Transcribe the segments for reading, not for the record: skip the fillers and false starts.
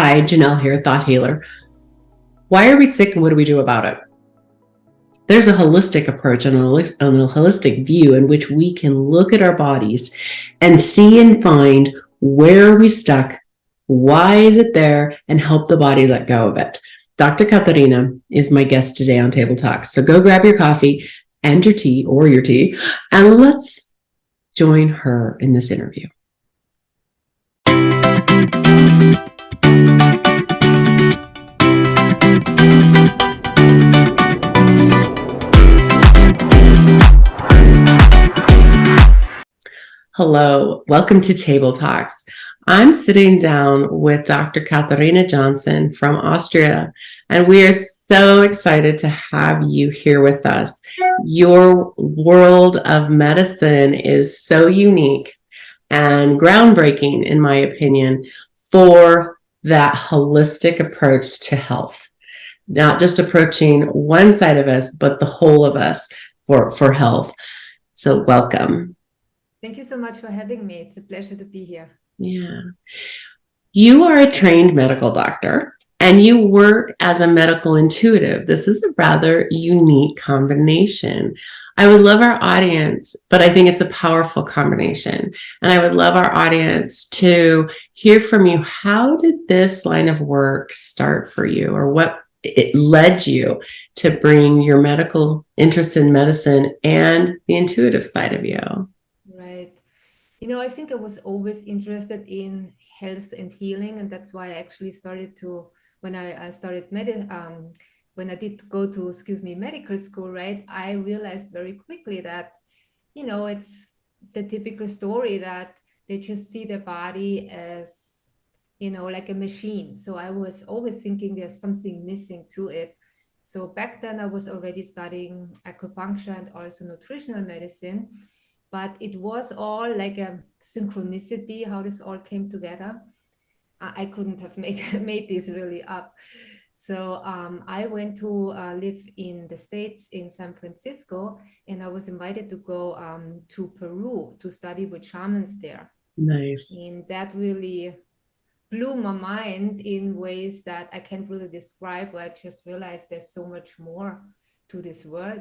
Hi, Janelle here, Thought Healer. Why are we sick and what do we do about it? There's a holistic approach and a holistic view in which we can look at our bodies and see and find where are we stuck, why is it there, and help the body let go of it. Dr. Katharina is my guest today on Table Talks. So go grab your coffee and your tea, and let's join her in this interview. Hello, welcome to Table Talks. I'm sitting down with Dr. Katharina Johnson from Austria, and we are so excited to have you here with us. Your world of medicine is so unique and groundbreaking, in my opinion, for that holistic approach to health. Not just approaching one side of us, but the whole of us for health. So welcome. Thank you so much for having me. It's a pleasure to be here. Yeah. You are a trained medical doctor and you work as a medical intuitive. This is a rather unique combination. I would love our audience, but I think it's a powerful combination. And I would love our audience to hear from you. How did this line of work start for you, or what it led you to bring your medical interest in medicine and the intuitive side of you? Right. I think I was always interested in health and healing, and that's why I actually started to, when I started when I did go to, medical school, right? I realized very quickly that, it's the typical story that they just see the body as, like a machine. So I was always thinking there's something missing to it. So back then I was already studying acupuncture and also nutritional medicine. But it was all like a synchronicity, how this all came together. I couldn't have made this really up. So I went to live in the States, in San Francisco, and I was invited to go to Peru to study with shamans there. Nice. And that really blew my mind in ways that I can't really describe, but I just realized there's so much more to this world.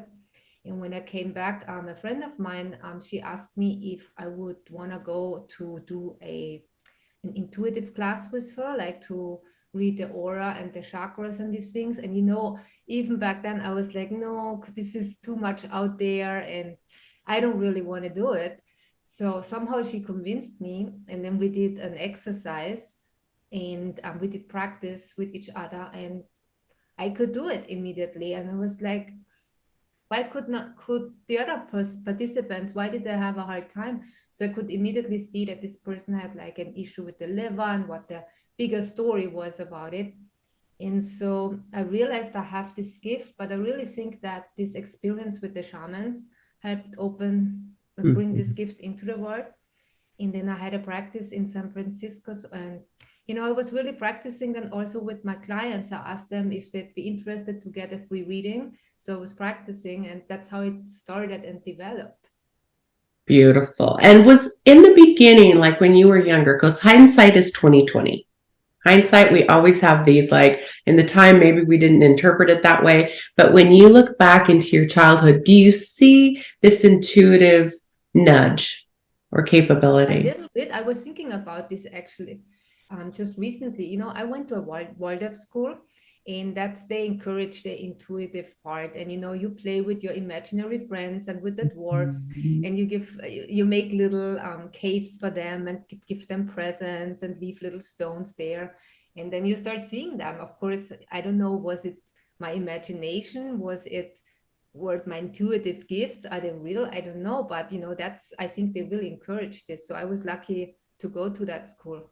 And when I came back, a friend of mine, she asked me if I would want to go to do an intuitive class with her, like to read the aura and the chakras and these things. And, even back then I was like, no, this is too much out there and I don't really want to do it. So somehow she convinced me. And then we did an exercise and we did practice with each other and I could do it immediately. And I was like, why could the other participants, why did they have a hard time? So I could immediately see that this person had like an issue with the liver and what the bigger story was about it. And so I realized I have this gift, but I really think that this experience with the shamans helped open and bring this gift into the world. And then I had a practice in San Francisco, and I was really practicing then also with my clients. I asked them if they'd be interested to get a free reading. So I was practicing, and that's how it started and developed. Beautiful. And was in the beginning, like when you were younger, because hindsight is 2020. Hindsight, we always have these, like in the time, maybe we didn't interpret it that way. But when you look back into your childhood, do you see this intuitive nudge or capability? A little bit. I was thinking about this actually just recently. I went to a Waldorf school, and they encourage the intuitive part. And you play with your imaginary friends and with the dwarfs, and you make little caves for them and give them presents and leave little stones there, and then you start seeing them. Of course, I don't know, was it my imagination? Were my intuitive gifts, are they real? I don't know, but I think they really encourage this. So I was lucky to go to that school.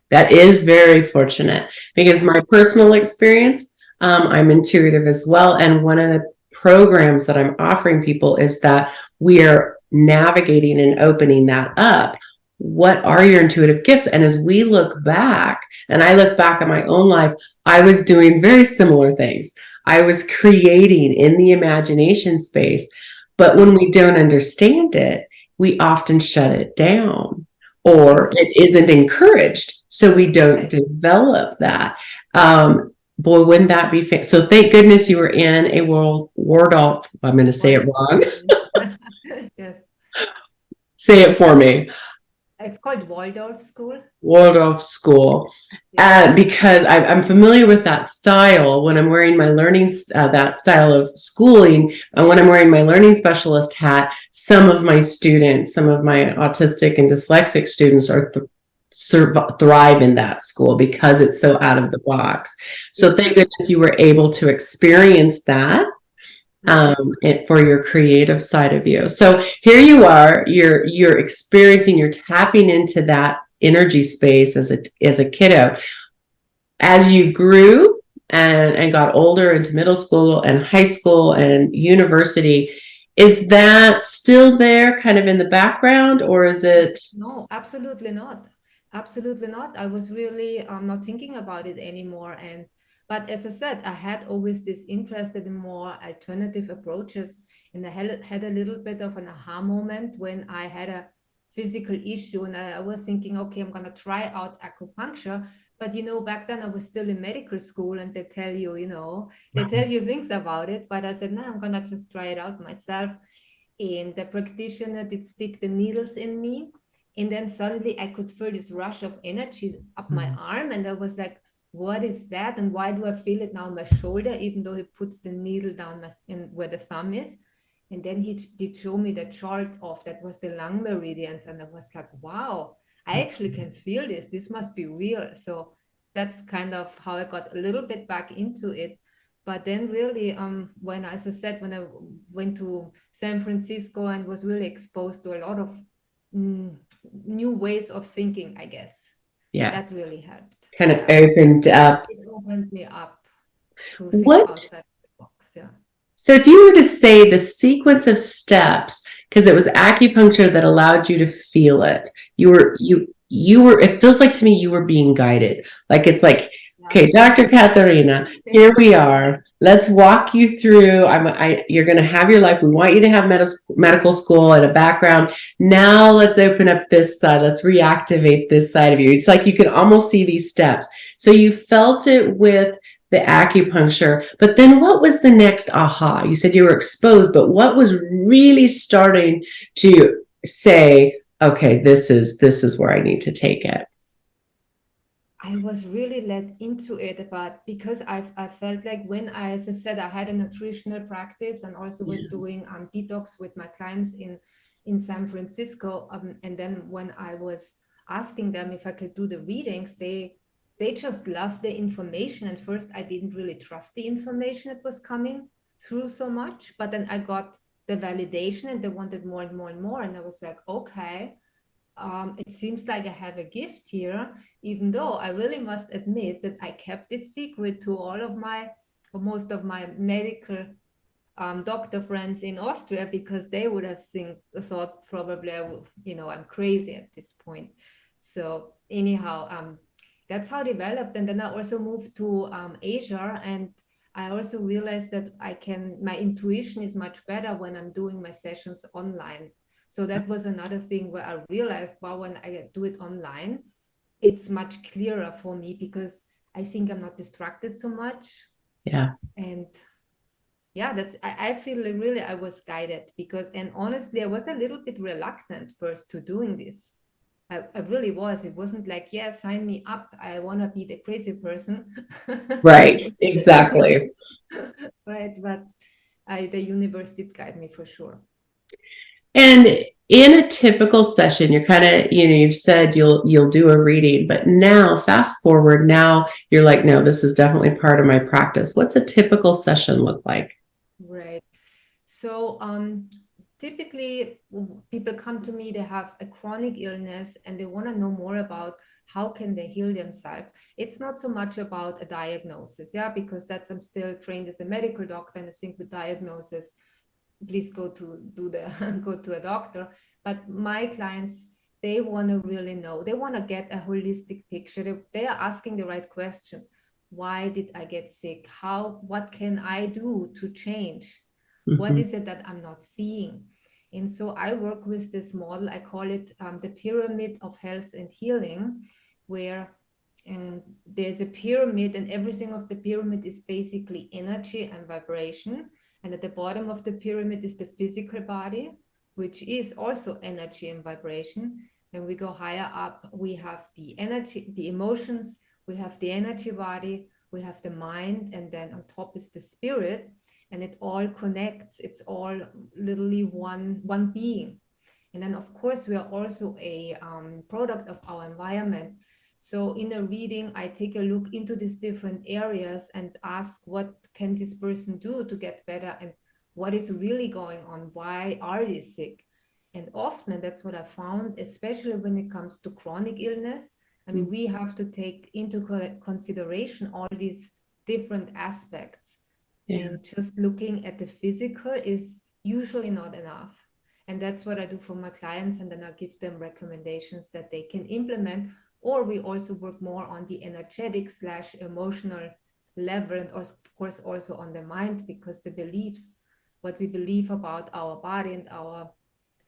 That is very fortunate, because my personal experience, I'm intuitive as well. And one of the programs that I'm offering people is that we are navigating and opening that up. What are your intuitive gifts? And as we look back, and I look back at my own life, I was doing very similar things. I was creating in the imagination space, but when we don't understand it, we often shut it down, or it isn't encouraged. So we don't develop that. Boy, wouldn't that be so thank goodness you were in a Waldorf, I'm going to say it wrong. Yes. Say it for me. It's called Waldorf School. Waldorf school. Because I'm familiar with that style when I'm wearing my that style of schooling. And when I'm wearing my learning specialist hat, some of my students, some of my autistic and dyslexic students thrive in that school because it's so out of the box. So thank goodness you were able to experience that. For your creative side of you. So here you are, you're experiencing, you're tapping into that energy space as a kiddo. As you grew and got older into middle school and high school and university, is that still there kind of in the background, or is it? No, absolutely not. Absolutely not. I was really not thinking about it anymore. But as I said, I had always this interest in more alternative approaches. And I had a little bit of an aha moment when I had a physical issue. And I was thinking, okay, I'm going to try out acupuncture. But, back then I was still in medical school and they tell you things about it. But I said, no, I'm going to just try it out myself. And the practitioner did stick the needles in me. And then suddenly I could feel this rush of energy up my arm. And I was like, what is that? And why do I feel it now on my shoulder, even though he puts the needle down where the thumb is? And then he did show me the chart of that was the lung meridians. And I was like, wow, I actually can feel this. This must be real. So that's kind of how I got a little bit back into it. But then really, as I said, when I went to San Francisco and was really exposed to a lot of new ways of thinking, I guess. Yeah. That really helped. Kind of opened up. It opened me up to think outside the box. Yeah. So if you were to say the sequence of steps, because it was acupuncture that allowed you to feel it, you were, it feels like to me you were being guided. Like it's like, okay, Dr. Katharina, here we are. Let's walk you through. You're going to have your life. We want you to have medical school and a background. Now let's open up this side. Let's reactivate this side of you. It's like you can almost see these steps. So you felt it with the acupuncture, but then what was the next aha? You said you were exposed, but what was really starting to say, okay, this is where I need to take it? I was really led into it, but because I felt like as I said, I had a nutritional practice and also was doing detox with my clients in San Francisco. And then when I was asking them if I could do the readings, they just loved the information. And first, I didn't really trust the information that was coming through so much, but then I got the validation and they wanted more and more and more. And I was like, okay. It seems like I have a gift here, even though I really must admit that I kept it secret to most of my medical doctor friends in Austria, because they would have thought probably I'm crazy at this point. So anyhow, that's how it developed. And then I also moved to Asia, and I also realized that my intuition is much better when I'm doing my sessions online. So that was another thing where I realized, wow, when I do it online, it's much clearer for me because I think I'm not distracted so much. Yeah. And yeah, I feel really I was guided and honestly, I was a little bit reluctant first to doing this. I really was. It wasn't like, yeah, sign me up. I want to be the crazy person. Right. Exactly. Right. But the universe did guide me for sure. And in a typical session, you're kind of, you've said you'll do a reading, but now fast forward, now you're like, no, this is definitely part of my practice. What's a typical session look like? Right. So typically people come to me, they have a chronic illness and they want to know more about how can they heal themselves. It's not so much about a diagnosis, because I'm still trained as a medical doctor, and I think with diagnosis, please go to a doctor. But my clients, they want to really know, they want to get a holistic picture. They are asking the right questions. Why did I get sick? What can I do to change? What is it that I'm not seeing? And so I work with this model. I call it the pyramid of health and healing, where And there's a pyramid, and everything of the pyramid is basically energy and vibration. And at the bottom of the pyramid is the physical body, which is also energy and vibration. And we go higher up, we have the energy, the emotions, we have the energy body, we have the mind, and then on top is the spirit. And it all connects. It's all literally one being. And then, of course, we are also a product of our environment. So in a reading, I take a look into these different areas and ask, what can this person do to get better? And what is really going on? Why are they sick? And often that's what I found, especially when it comes to chronic illness. I mean, we have to take into consideration all these different aspects. Yeah. And just looking at the physical is usually not enough. And that's what I do for my clients. And then I give them recommendations that they can implement. Or we also work more on the energetic / emotional level, and of course also on the mind, because the beliefs, what we believe about our body and our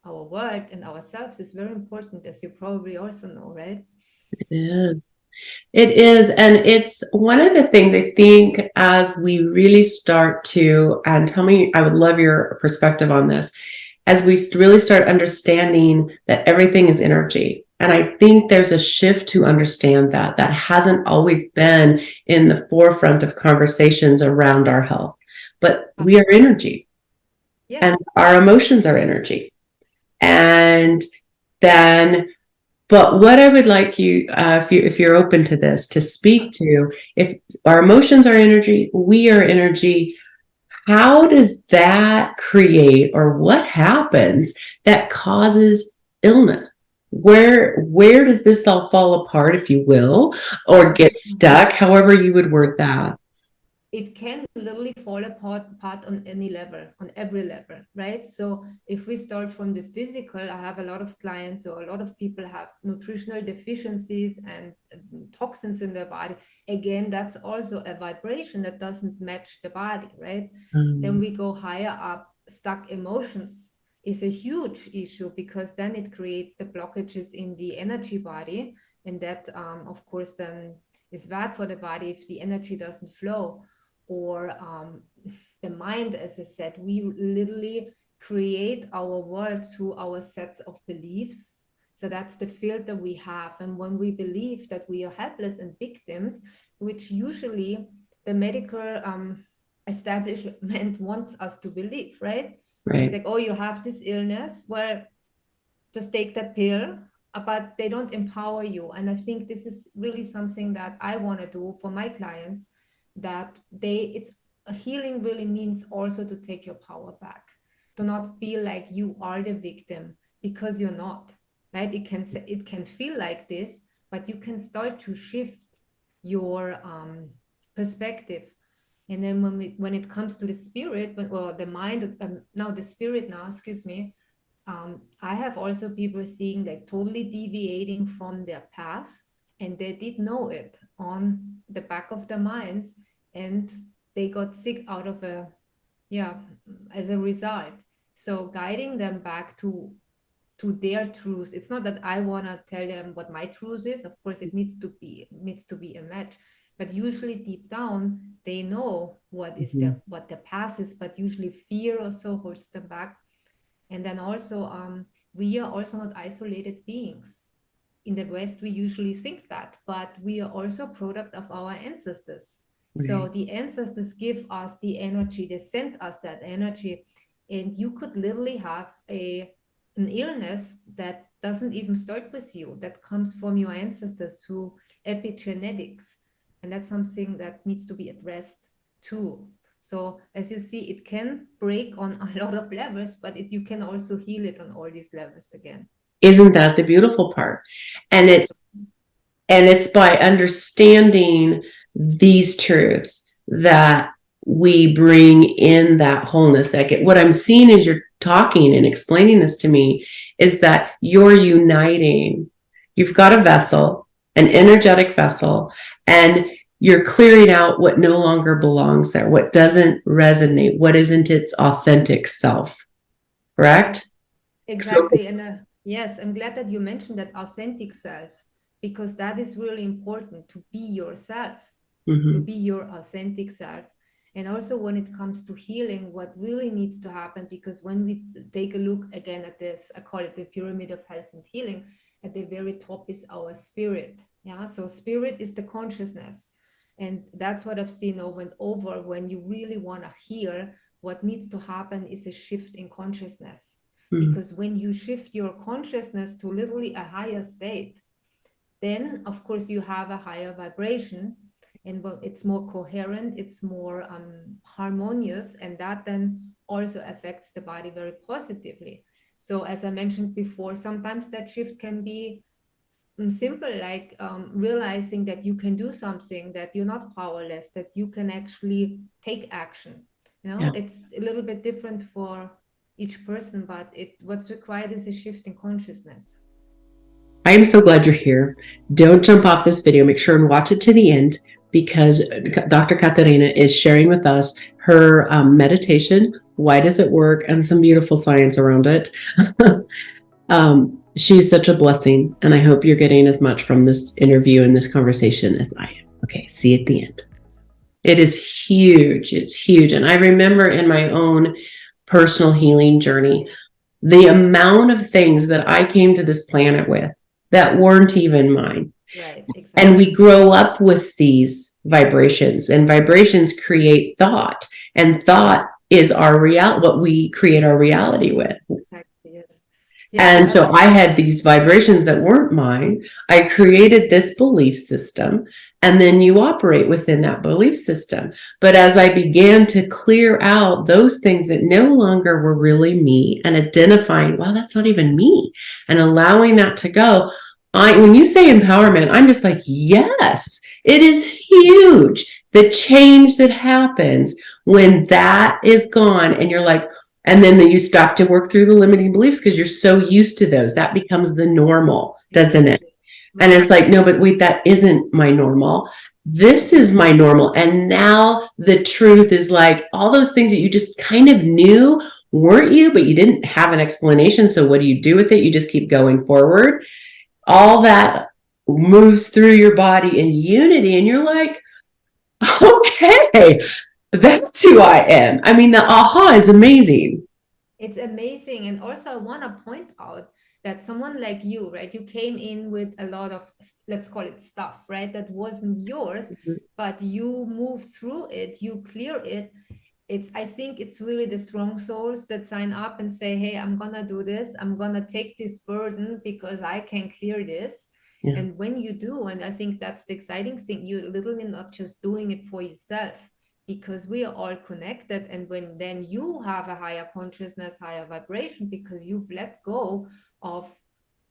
world and ourselves is very important, as you probably also know, right? It is. It is. And it's one of the things I think as we really start to, and tell me, I would love your perspective on this, as we really start understanding that everything is energy. And I think there's a shift to understand that hasn't always been in the forefront of conversations around our health, but we are energy. Yeah. And our emotions are energy. And then, but what I would like you, if you're open to this, to speak to, if our emotions are energy, we are energy, how does that create, or what happens that causes illness? Where does this all fall apart, if you will, or get stuck, however you would word that? It can literally fall apart on any level, on every level, right? So if we start from the physical, I have a lot of clients, or a lot of people have nutritional deficiencies and toxins in their body. Again, that's also a vibration that doesn't match the body, right? Then we go higher up. Stuck emotions is a huge issue, because then it creates the blockages in the energy body. And that, of course, then is bad for the body if the energy doesn't flow. Or the mind, as I said, we literally create our world through our sets of beliefs. So that's the filter we have. And when we believe that we are helpless and victims, which usually the medical establishment wants us to believe, right? Right. It's like, oh, you have this illness, well, just take that pill, but they don't empower you. And I think this is really something that I want to do for my clients, that it's healing really means also to take your power back, to not feel like you are the victim, because you're not, right? It can feel like this, but you can start to shift your perspective. And then when it comes to the spirit, or the mind, now the spirit now, excuse me, I have also people seeing like totally deviating from their path, and they did know it on the back of their minds, and they got sick out of as a result. So guiding them back to their truth. It's not that I want to tell them what my truth is. Of course, it needs to be a match. But usually deep down, they know what their path is, but usually fear or so holds them back. And then also, we are also not isolated beings. In the West, we usually think that, but we are also a product of our ancestors. Right. So the ancestors give us the energy, they sent us that energy. And you could literally have an illness that doesn't even start with you, that comes from your ancestors through epigenetics. And that's something that needs to be addressed too. So as you see, it can break on a lot of levels, but you can also heal it on all these levels again. Isn't that the beautiful part? And it's by understanding these truths that we bring in that wholeness. Like, what I'm seeing as you're talking and explaining this to me is that you're uniting. You've got a vessel, an energetic vessel, and you're clearing out what no longer belongs there, what doesn't resonate, what isn't its authentic self. Correct? Exactly. And yes, I'm glad that you mentioned that authentic self, because that is really important, to be yourself, to Mm-hmm. be your authentic self. And also when it comes to healing, what really needs to happen, because when we take a look again at this, I call it the pyramid of health and healing, at the very top is our spirit. Yeah, so spirit is the consciousness. And that's what I've seen over and over. When you really want to heal, what needs to happen is a shift in consciousness. Mm-hmm. Because when you shift your consciousness to literally a higher state, then of course you have a higher vibration, and it's more coherent, it's more harmonious, and that then also affects the body very positively. So as I mentioned before, sometimes that shift can be simple, like realizing that you can do something, that you're not powerless, that you can actually take action. Yeah. It's a little bit different for each person, but what's required is a shift in consciousness. I am so glad you're here. Don't jump off this video. Make sure and watch it to the end, because Dr. Katarina is sharing with us her meditation. Why does it work? And some beautiful science around it. She's such a blessing, and I hope you're getting as much from this interview and this conversation as I am. Okay, see you at the end. It is huge. It's huge. And I remember in my own personal healing journey, the amount of things that I came to this planet with that weren't even mine. Right, exactly. And we grow up with these vibrations, and vibrations create thought, and thought is our reality, what we create our reality with. Exactly, yes. Yeah, And so I had these vibrations that weren't mine. I created this belief system, and then you operate within that belief system. But as I began to clear out those things that no longer were really me, and identifying, wow, that's not even me, and allowing that to go, when you say empowerment, I'm just like, yes, it is huge. The change that happens when that is gone, and you're like, and then you start to work through the limiting beliefs because you're so used to those. That becomes the normal, doesn't it? And it's like, no, but wait, that isn't my normal. This is my normal. And now the truth is like all those things that you just kind of knew weren't you, but you didn't have an explanation. So what do you do with it? You just keep going forward. All that moves through your body in unity. And you're like, okay, that's who I am. I mean, the aha is amazing. It's amazing. And also I want to point out that someone like you, right, you came in with a lot of, let's call it stuff, right, that wasn't yours, but you move through it, you clear it. I think it's really the strong souls that sign up and say, hey, I'm gonna do this, I'm gonna take this burden because I can clear this. Yeah. And when you do, and I think that's the exciting thing, you're literally not just doing it for yourself, because we are all connected. And when then you have a higher consciousness, higher vibration, because you've let go of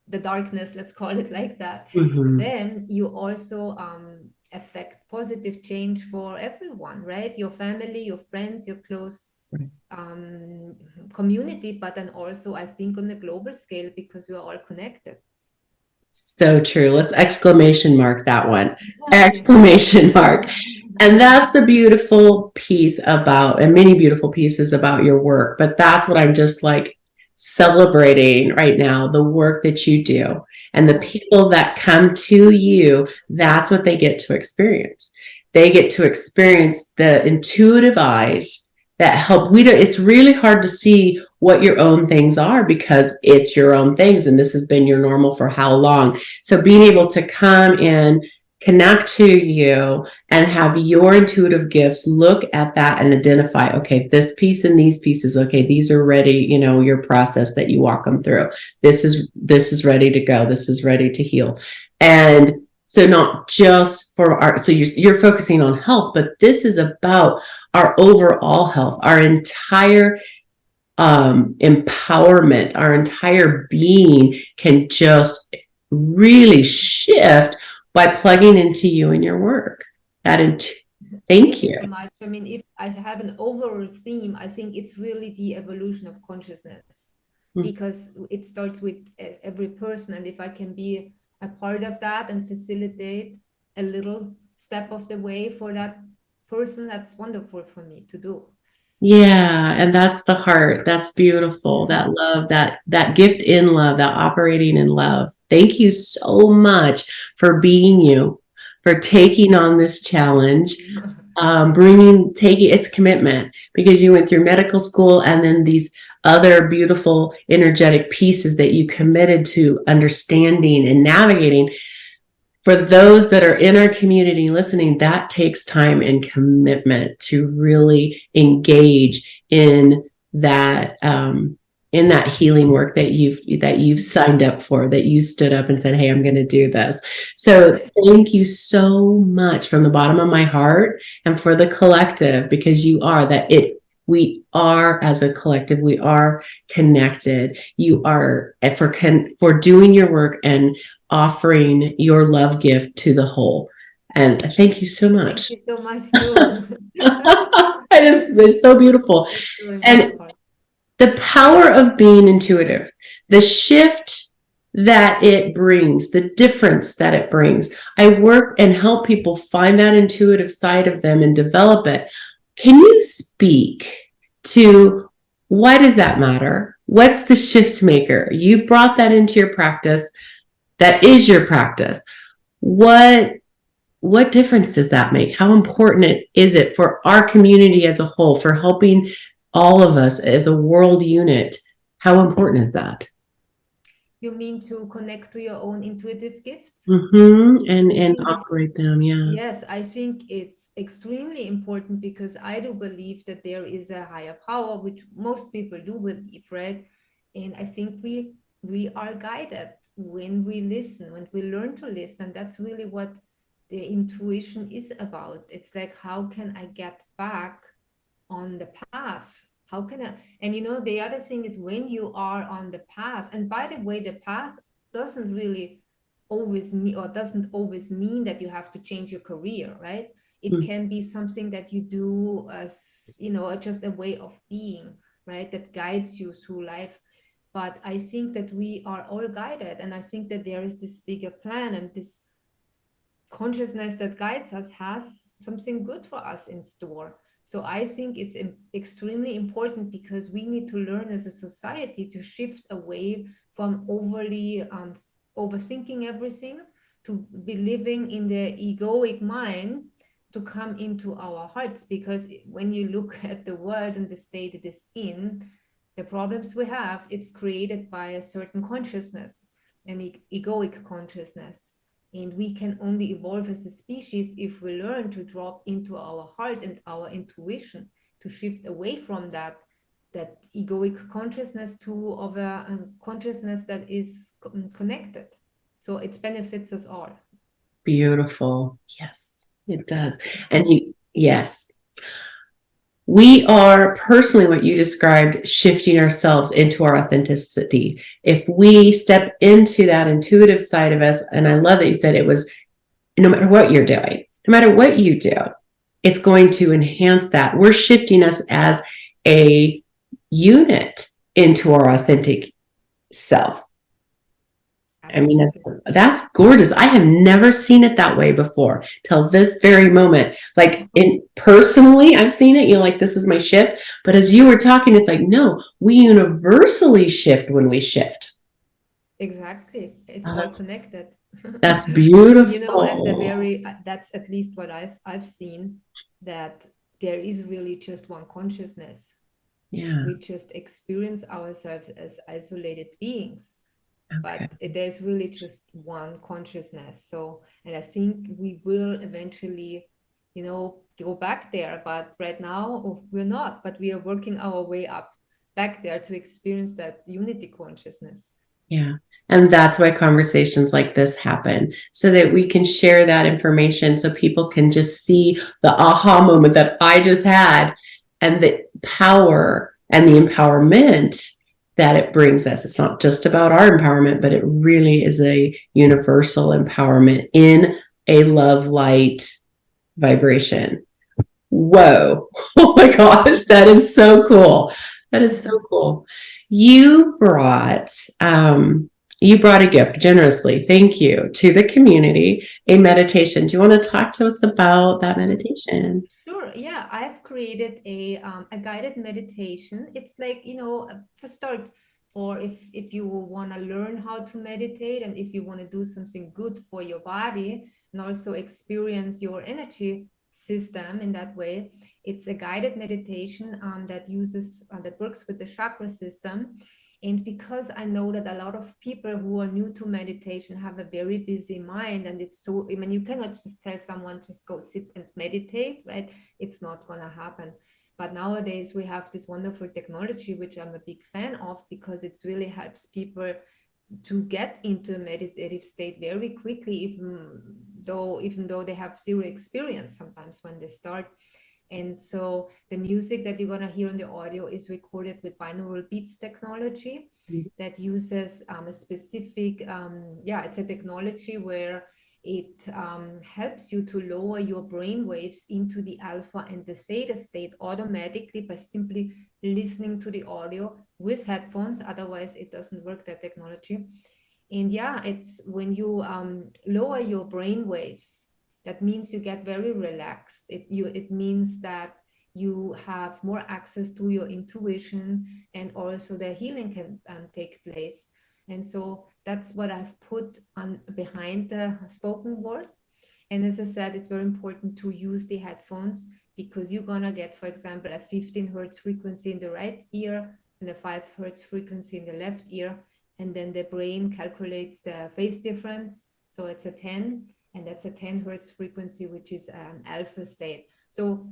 the darkness, let's call it like that, then you also affect positive change for everyone, right? Your family, your friends, your close community, but then also I think on a global scale, because we are all connected. So true. Let's exclamation mark that one. Exclamation mark. And that's the beautiful piece about, and many beautiful pieces about your work, but that's what I'm just like celebrating right now, the work that you do and the people that come to you. That's what they get to experience. They get to experience the intuitive eyes that help. It's really hard to see what your own things are because it's your own things, and this has been your normal for how long. So being able to come in, connect to you, and have your intuitive gifts look at that and identify, okay, this piece and these pieces, okay, these are ready, your process that you walk them through. This is ready to go. This is ready to heal. And so not just for so you're focusing on health, but this is about our overall health, our entire empowerment, our entire being can just really shift by plugging into you and your work. Thank you so much. I mean, if I have an overall theme, I think it's really the evolution of consciousness, because it starts with every person. And if I can be a part of that and facilitate a little step of the way for that person, that's wonderful for me to do. Yeah, and that's the heart. That's beautiful. That love, that gift in love, that operating in love. Thank you so much for being you, for taking on this challenge, taking its commitment, because you went through medical school and then these other beautiful energetic pieces that you committed to understanding and navigating. For those that are in our community listening, that takes time and commitment to really engage in that healing work that you've signed up for, that you stood up and said, hey, I'm going to do this. So thank you so much from the bottom of my heart, and for the collective, because we are, as a collective, we are connected. You are for doing your work and offering your love gift to the whole. And thank you so much. Thank you so much too. It's so beautiful. And the power of being intuitive, the shift that it brings, the difference that it brings. I work and help people find that intuitive side of them and develop it. Can you speak to why does that matter? What's the shift maker? You brought that into your practice. That is your practice. What difference does that make? How important is it for our community as a whole, for helping all of us as a world unit? How important is that? You mean to connect to your own intuitive gifts? And operate them, yeah. Yes, I think it's extremely important, because I do believe that there is a higher power, which most people do believe, right? And I think we are guided when we listen, when we learn to listen. And that's really what the intuition is about. It's like, how can I get back on the path? How can I? And the other thing is, when you are on the path, and by the way, the path doesn't always mean that you have to change your career, right? It can be something that you do as, just a way of being, right? That guides you through life. But I think that we are all guided, and I think that there is this bigger plan, and this consciousness that guides us has something good for us in store. So I think it's extremely important, because we need to learn as a society to shift away from overly overthinking everything, to be living in the egoic mind, to come into our hearts. Because when you look at the world and the state it is in, the problems we have, it's created by a certain consciousness, an egoic consciousness. And we can only evolve as a species if we learn to drop into our heart and our intuition, to shift away from that egoic consciousness to a consciousness that is connected. So it benefits us all. Beautiful. Yes, it does. And yes. We are personally, what you described, shifting ourselves into our authenticity. If we step into that intuitive side of us, and I love that you said it was, no matter what you're doing, no matter what you do, it's going to enhance that. We're shifting us as a unit into our authentic self. Absolutely. I mean, that's gorgeous. I have never seen it that way before till this very moment. Like, personally, I've seen it, like, this is my shift. But as you were talking, it's like, no, we universally shift when we shift. Exactly. It's all connected. That's beautiful. That's at least what I've seen, that there is really just one consciousness. Yeah. We just experience ourselves as isolated beings. Okay. But there's really just one consciousness. So, and I think we will eventually, go back there. But right now, we're not. But we are working our way up back there to experience that unity consciousness. Yeah. And that's why conversations like this happen, so that we can share that information, so people can just see the aha moment that I just had, and the power and the empowerment that it brings us. It's not just about our empowerment, but it really is a universal empowerment in a love light vibration. Whoa. Oh my gosh. That is so cool. That is so cool. You brought a gift generously. Thank you, to the community, a meditation. Do you want to talk to us about that meditation? Sure. Yeah, I've created a guided meditation. It's like, for start, or if you want to learn how to meditate, and if you want to do something good for your body and also experience your energy system in that way, it's a guided meditation that works with the chakra system. And because I know that a lot of people who are new to meditation have a very busy mind, and it's so, I mean, you cannot just tell someone just go sit and meditate, right? It's not going to happen. But nowadays we have this wonderful technology, which I'm a big fan of, because it really helps people to get into a meditative state very quickly, even though they have zero experience sometimes when they start. And so the music that you're going to hear on the audio is recorded with binaural beats technology that uses a specific, it's a technology where it helps you to lower your brain waves into the alpha and the theta state automatically by simply listening to the audio with headphones. Otherwise, it doesn't work, that technology. And yeah, it's when you lower your brain waves, that means you get very relaxed. It means that you have more access to your intuition, and also the healing can take place. And so that's what I've put on behind the spoken word. And as I said, it's very important to use the headphones, because you're gonna get, for example, a 15 hertz frequency in the right ear and a 5 hertz frequency in the left ear. And then the brain calculates the phase difference. So it's a 10, and that's a 10 hertz frequency, which is an alpha state. So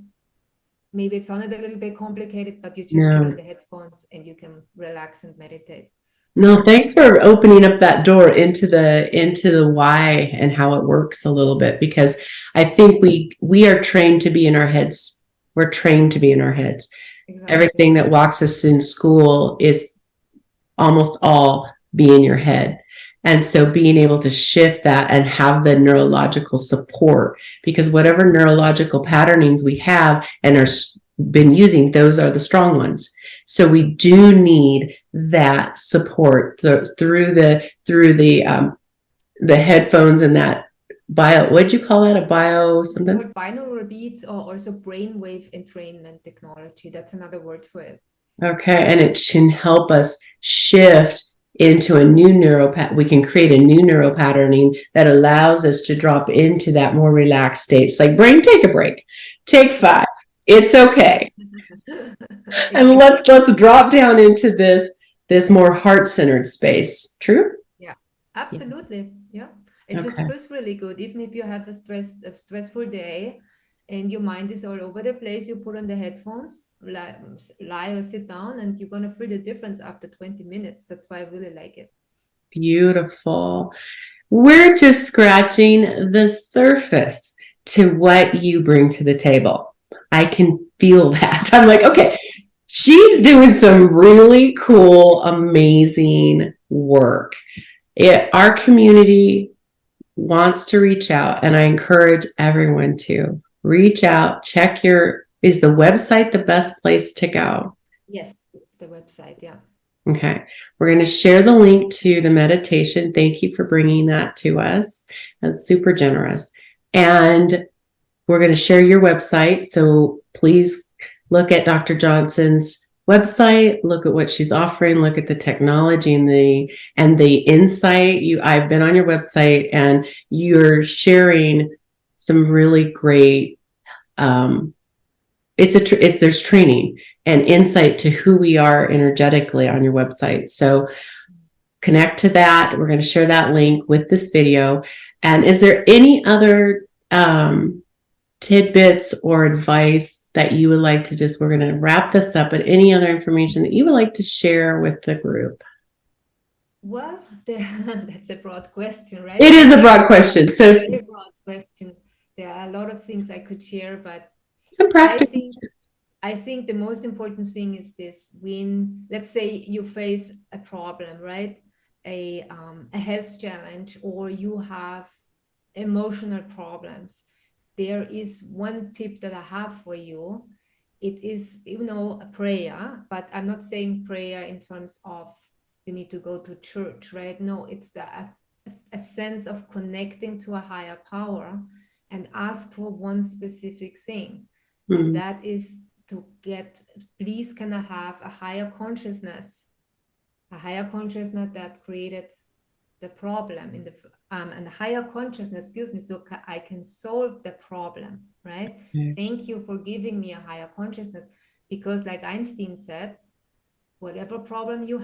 maybe it sounded a little bit complicated, but you just put on the headphones and you can relax and meditate. No, thanks for opening up that door into the why and how it works a little bit, because I think we are trained to be in our heads. We're trained to be in our heads. Exactly. Everything that walks us in school is almost all be in your head. And so being able to shift that and have the neurological support, because whatever neurological patternings we have and are been using, those are the strong ones. So we do need that support through the headphones and that what'd you call that? A bio something? Binaural beats, or also brainwave entrainment technology. That's another word for it. Okay, and it can help us shift into a new we can create a new neuropatterning that allows us to drop into that more relaxed state. It's like, brain, take a break, take 5. It's okay. And let's drop down into this more heart-centered space. True? Yeah, absolutely. Yeah. It just feels really good. Even if you have a stressful day and your mind is all over the place, you put on the headphones, lie or sit down, and you're going to feel the difference after 20 minutes. That's why I really like it. Beautiful. We're just scratching the surface to what you bring to the table. I can feel that. I'm like, okay, she's doing some really cool, amazing work. Our community wants to reach out, and I encourage everyone to reach out. Check is the website the best place to go? Yes, it's the website. Yeah. Okay. We're going to share the link to the meditation. Thank you for bringing that to us. That's super generous. And we're going to share your website. So please look at Dr. Johnson's website, look at what she's offering, look at the technology and the insight. I've been on your website, and you're sharing some really great, there's training and insight to who we are energetically on your website. So connect to that. We're going to share that link with this video. And is there any other tidbits or advice that you would like to we're going to wrap this up, but any other information that you would like to share with the group? Well, that's a broad question, right? It is a broad question. So very broad question. There are a lot of things I could share, but some practical. I think the most important thing is this: when, let's say, you face a problem, right? A health challenge, or you have emotional problems, there is one tip that I have for you. It is, a prayer, but I'm not saying prayer in terms of you need to go to church, right? No, it's a sense of connecting to a higher power and ask for one specific thing. And that is to please, can I have a higher consciousness? a higher consciousness that created the problem in the and the higher consciousness, excuse me, so I can solve the problem, right? Thank you for giving me a higher consciousness, because like Einstein said, whatever problem you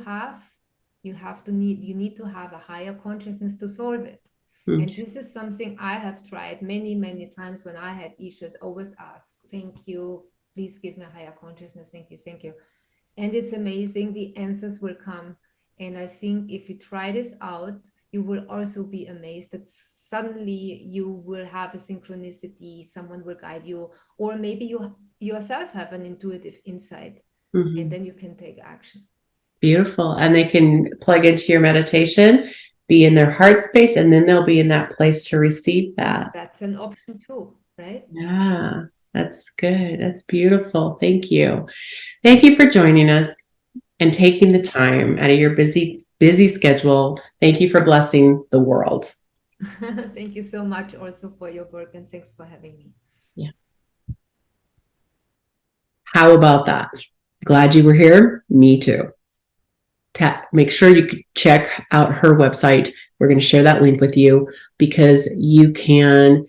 need to have a higher consciousness to solve it. And this is something I have tried many, many times when I had issues. Always ask, thank you, please give me a higher consciousness. Thank you, thank you. And it's amazing, the answers will come. And I think if you try this out, you will also be amazed that suddenly you will have a synchronicity, someone will guide you, or maybe you yourself have an intuitive insight, and then you can take action. Beautiful. And they can plug into your meditation, be in their heart space, and then they'll be in that place to receive that. That's an option too, right? Yeah, that's good. That's beautiful. Thank you. Thank you for joining us and taking the time out of your busy schedule. Thank you for blessing the world. Thank you so much also for your work, and thanks for having me. Yeah. How about that? Glad you were here. Me too. Make sure you check out her website. We're going to share that link with you, because you can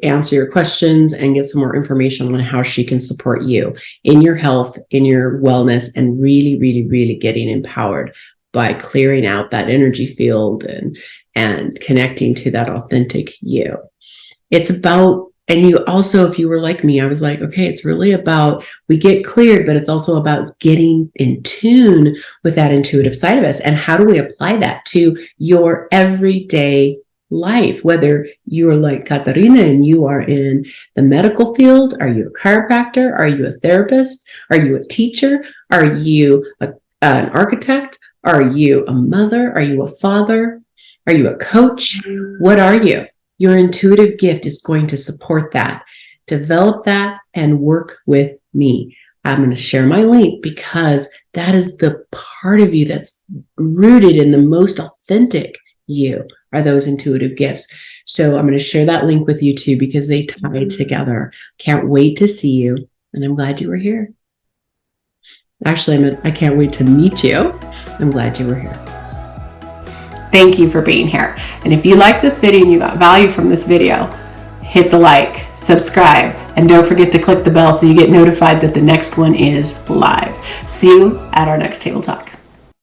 answer your questions and get some more information on how she can support you in your health, in your wellness, and really, really, really getting empowered by clearing out that energy field and connecting to that authentic you. It's about, and you also, if you were like me, I was like, okay, it's really about, we get cleared, but it's also about getting in tune with that intuitive side of us. And how do we apply that to your everyday life? Whether you're like Katarina and you are in the medical field, are you a chiropractor? Are you a therapist? Are you a teacher? Are you an architect? Are you a mother? Are you a father? Are you a coach? What are you? Your intuitive gift is going to support that. Develop that and work with me. I'm going to share my link, because that is the part of you that's rooted in the most authentic you, are those intuitive gifts. So I'm going to share that link with you too, because they tie together. Can't wait to see you. And I'm glad you were here. Actually, I can't wait to meet you. I'm glad you were here. Thank you for being here. And if you like this video and you got value from this video, hit the like, subscribe, and don't forget to click the bell so you get notified that the next one is live. See you at our next Table Talk.